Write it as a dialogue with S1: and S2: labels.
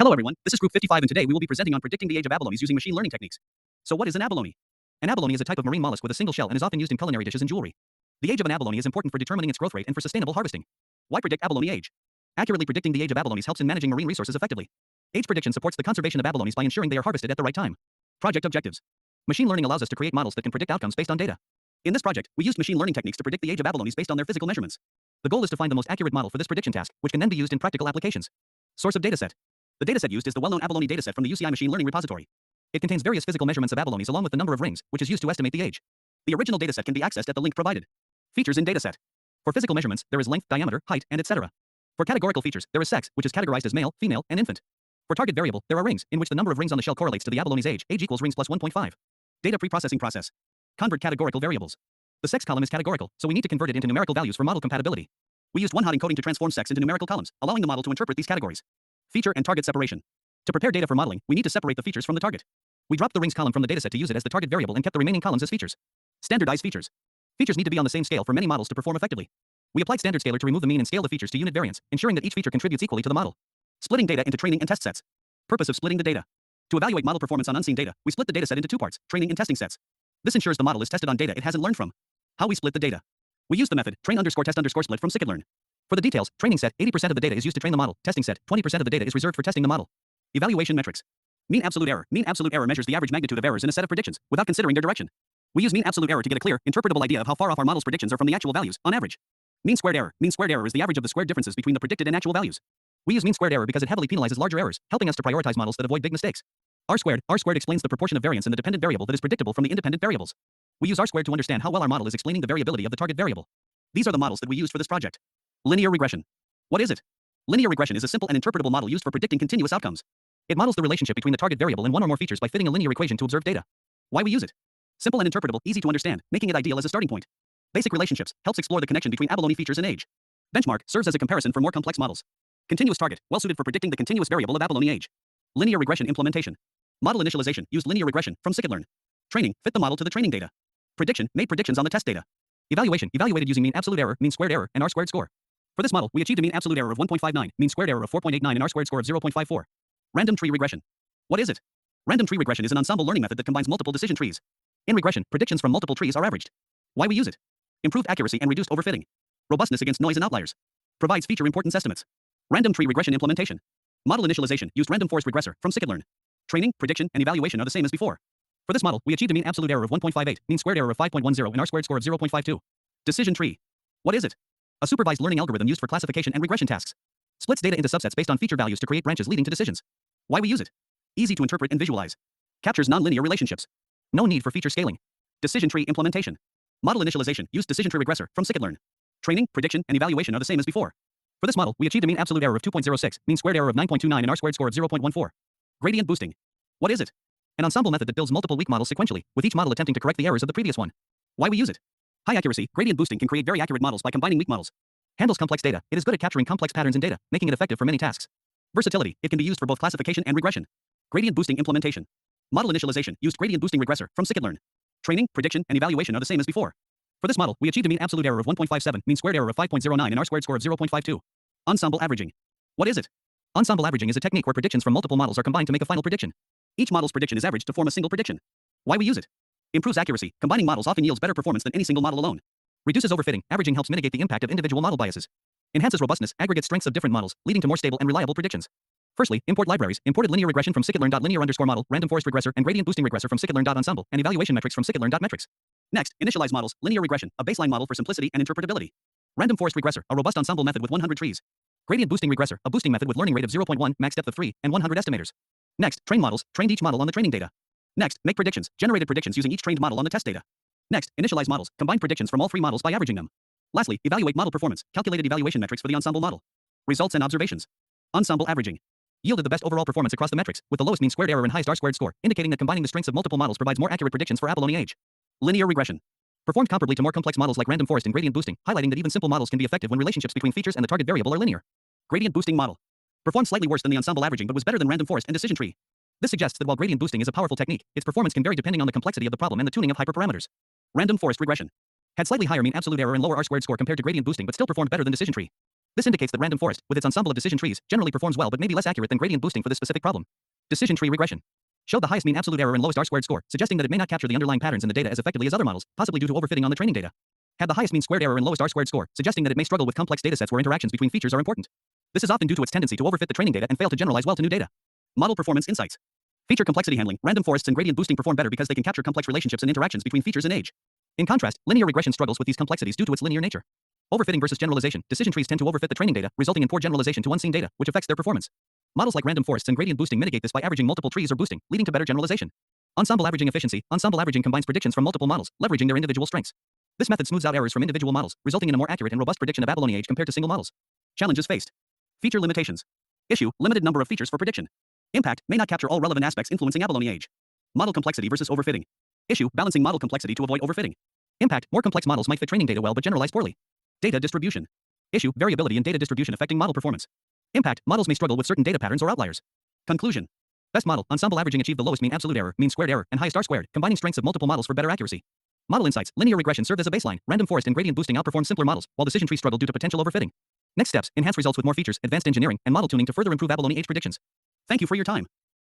S1: Hello everyone, this is Group 55 and today we will be presenting on predicting the age of abalones using machine learning techniques. So what is an abalone? An abalone is a type of marine mollusk with a single shell and is often used in culinary dishes and jewelry. The age of an abalone is important for determining its growth rate and for sustainable harvesting. Why predict abalone age? Accurately predicting the age of abalones helps in managing marine resources effectively. Age prediction supports the conservation of abalones by ensuring they are harvested at the right time. Project objectives. Machine learning allows us to create models that can predict outcomes based on data. In this project, we used machine learning techniques to predict the age of abalones based on their physical measurements. The goal is to find the most accurate model for this prediction task, which can then be used in practical applications. Source of dataset. The dataset used is the well-known abalone dataset from the UCI machine learning repository. It contains various physical measurements of abalones along with the number of rings, which is used to estimate the age. The original dataset can be accessed at the link provided. Features in dataset. For physical measurements, there is length, diameter, height, and etc. For categorical features, there is sex, which is categorized as male, female, and infant. For target variable, there are rings, in which the number of rings on the shell correlates to the abalone's age. Age equals rings plus 1.5. Data preprocessing process. Convert categorical variables. The sex column is categorical, so we need to convert it into numerical values for model compatibility. We used one-hot encoding to transform sex into numerical columns, allowing the model to interpret these categories. Feature and target separation. To prepare data for modeling, we need to separate the features from the target. We dropped the rings column from the dataset to use it as the target variable and kept the remaining columns as features. Standardized features. Features need to be on the same scale for many models to perform effectively. We applied standard scalar to remove the mean and scale the features to unit variance, ensuring that each feature contributes equally to the model. Splitting data into training and test sets. Purpose of splitting the data. To evaluate model performance on unseen data, we split the dataset into two parts, training and testing sets. This ensures the model is tested on data it hasn't learned from. How we split the data. We use the method train_test_split from scikit-learn. For the details, training set, 80% of the data is used to train the model. Testing set, 20% of the data is reserved for testing the model. Evaluation metrics. Mean absolute error. Mean absolute error measures the average magnitude of errors in a set of predictions, without considering their direction. We use mean absolute error to get a clear, interpretable idea of how far off our model's predictions are from the actual values, on average. Mean squared error. Mean squared error is the average of the squared differences between the predicted and actual values. We use mean squared error because it heavily penalizes larger errors, helping us to prioritize models that avoid big mistakes. R squared explains the proportion of variance in the dependent variable that is predictable from the independent variables. We use R squared to understand how well our model is explaining the variability of the target variable. These are the models that we used for this project. Linear regression. What is it? Linear regression is a simple and interpretable model used for predicting continuous outcomes. It models the relationship between the target variable and one or more features by fitting a linear equation to observed data. Why we use it? Simple and interpretable, easy to understand, making it ideal as a starting point. Basic relationships helps explore the connection between abalone features and age. Benchmark serves as a comparison for more complex models. Continuous target, well suited for predicting the continuous variable of abalone age. Linear regression implementation. Model initialization used linear regression from scikit-learn. Training fit the model to the training data. Prediction made predictions on the test data. Evaluation evaluated using mean absolute error, mean squared error, and R squared score. For this model, we achieved a mean absolute error of 1.59, mean squared error of 4.89, and R squared score of 0.54. Random tree regression. What is it? Random tree regression is an ensemble learning method that combines multiple decision trees. In regression, predictions from multiple trees are averaged. Why we use it? Improved accuracy and reduced overfitting. Robustness against noise and outliers. Provides feature importance estimates. Random tree regression implementation. Model initialization used random forest regressor from scikit-learn. Training, prediction, and evaluation are the same as before. For this model, we achieved a mean absolute error of 1.58, mean squared error of 5.10, and R squared score of 0.52. Decision tree. What is it? A supervised learning algorithm used for classification and regression tasks. Splits data into subsets based on feature values to create branches leading to decisions. Why we use it? Easy to interpret and visualize. Captures nonlinear relationships. No need for feature scaling. Decision tree implementation. Model initialization used decision tree regressor from scikit-learn. Training, prediction, and evaluation are the same as before. For this model, we achieved a mean absolute error of 2.06, mean squared error of 9.29, and R squared score of 0.14. Gradient boosting. What is it? An ensemble method that builds multiple weak models sequentially, with each model attempting to correct the errors of the previous one. Why we use it? High accuracy, gradient boosting can create very accurate models by combining weak models. Handles complex data, it is good at capturing complex patterns in data, making it effective for many tasks. Versatility, it can be used for both classification and regression. Gradient boosting implementation. Model initialization used gradient boosting regressor from scikit-learn. Training, prediction, and evaluation are the same as before. For this model, we achieved a mean absolute error of 1.57, mean squared error of 5.09, and R squared score of 0.52. Ensemble averaging. What is it? Ensemble averaging is a technique where predictions from multiple models are combined to make a final prediction. Each model's prediction is averaged to form a single prediction. Why we use it? Improves accuracy. Combining models often yields better performance than any single model alone. Reduces overfitting. Averaging helps mitigate the impact of individual model biases. Enhances robustness. Aggregate strengths of different models, leading to more stable and reliable predictions. Firstly, import libraries. Imported linear regression from scikit-learn.linear_model, random forest regressor, and gradient boosting regressor from scikit-learn.ensemble, and evaluation metrics from scikit-learn.metrics. Next, initialize models. Linear regression, a baseline model for simplicity and interpretability. Random forest regressor, a robust ensemble method with 100 trees. Gradient boosting regressor, a boosting method with learning rate of 0.1, max depth of 3, and 100 estimators. Next, train models. Trained each model on the training data. Next, make predictions. Generated predictions using each trained model on the test data. Next, initialize models. Combine predictions from all three models by averaging them. Lastly, evaluate model performance. Calculated evaluation metrics for the ensemble model. Results and observations. Ensemble averaging. Yielded the best overall performance across the metrics, with the lowest mean squared error and highest R squared score, indicating that combining the strengths of multiple models provides more accurate predictions for abalone age. Linear regression. Performed comparably to more complex models like random forest and gradient boosting, highlighting that even simple models can be effective when relationships between features and the target variable are linear. Gradient boosting model. Performed slightly worse than the ensemble averaging but was better than random forest and decision tree. This suggests that while gradient boosting is a powerful technique, its performance can vary depending on the complexity of the problem and the tuning of hyperparameters. Random forest regression. Had slightly higher mean absolute error and lower R squared score compared to gradient boosting but still performed better than decision tree. This indicates that random forest, with its ensemble of decision trees, generally performs well but may be less accurate than gradient boosting for this specific problem. Decision tree regression showed the highest mean absolute error and lowest R-squared score, suggesting that it may not capture the underlying patterns in the data as effectively as other models, possibly due to overfitting on the training data. Had the highest mean squared error and lowest R-squared score, suggesting that it may struggle with complex datasets where interactions between features are important. This is often due to its tendency to overfit the training data and fail to generalize well to new data. Model performance insights. Feature complexity handling. Random forests and gradient boosting perform better because they can capture complex relationships and interactions between features and age. In contrast, linear regression struggles with these complexities due to its linear nature. Overfitting versus generalization. Decision trees tend to overfit the training data, resulting in poor generalization to unseen data, which affects their performance. Models like random forests and gradient boosting mitigate this by averaging multiple trees or boosting, leading to better generalization. Ensemble averaging efficiency. Ensemble averaging combines predictions from multiple models, leveraging their individual strengths. This method smooths out errors from individual models, resulting in a more accurate and robust prediction of abalone age compared to single models. Challenges faced. Feature limitations. Issue: limited number of features for prediction. Impact: may not capture all relevant aspects influencing abalone age. Model complexity versus overfitting. Issue: balancing model complexity to avoid overfitting. Impact: more complex models might fit training data well but generalize poorly. Data distribution. Issue: variability in data distribution affecting model performance. Impact: models may struggle with certain data patterns or outliers. Conclusion. Best model. Ensemble averaging achieved the lowest mean absolute error, mean squared error, and highest R squared, combining strengths of multiple models for better accuracy. Model insights. Linear regression served as a baseline. Random forest and gradient boosting outperformed simpler models, while decision tree struggled due to potential overfitting. Next steps: enhance results with more features, advanced engineering, and model tuning to further improve abalone age predictions. Thank you for your time.